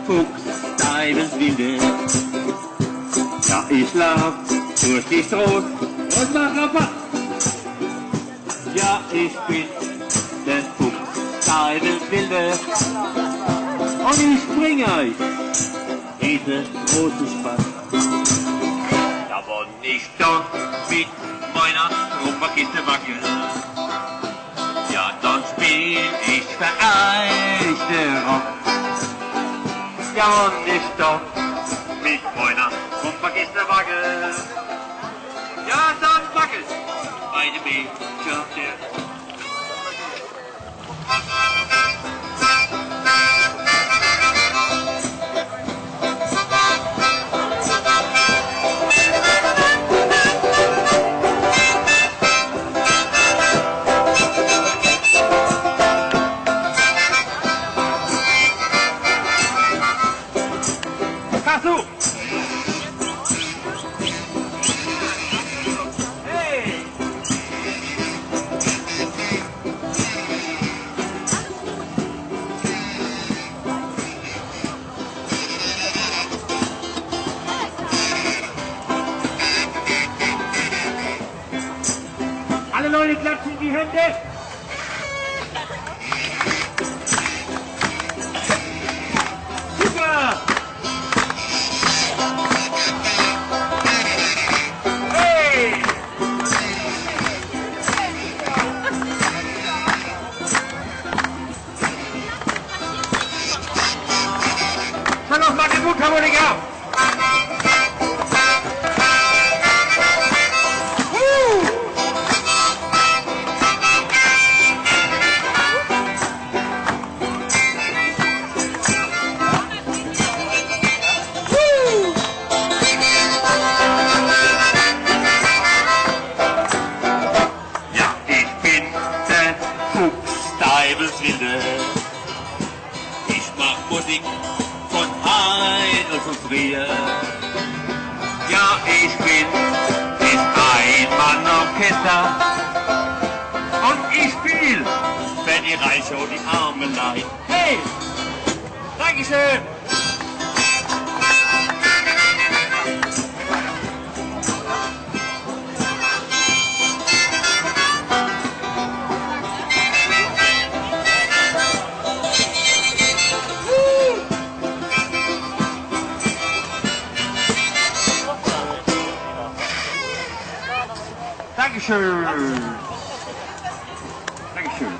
Fuchs, deines Wilde. Ja, ich lauf durch die Stroh und mach Rabatt. Ja, ich bin der Fuchs, deines Wilde. Und ich bring euch diese große Spaß. Da wo ich doch mit meiner Rumperkiste wackel. Ja, dann spiel ich vereiste Rock. Ja, und ich doch mit meiner Rumperkiste wackel. Ja, dann wackel eine Mädchen der. Kasu! Hey! Alle Leute klatschen die Hände! Super! Schau noch mal den Mundharmonika! Ja, ich bin der Fuchs, Deibelswilde. Ich mach Musik von heil und früher. Ja, ich bin ein Mann-Orchester und ich spiel, wenn die Reiche und die Arme leid. Hey! Dankeschön! Dankeschön. Dankeschön.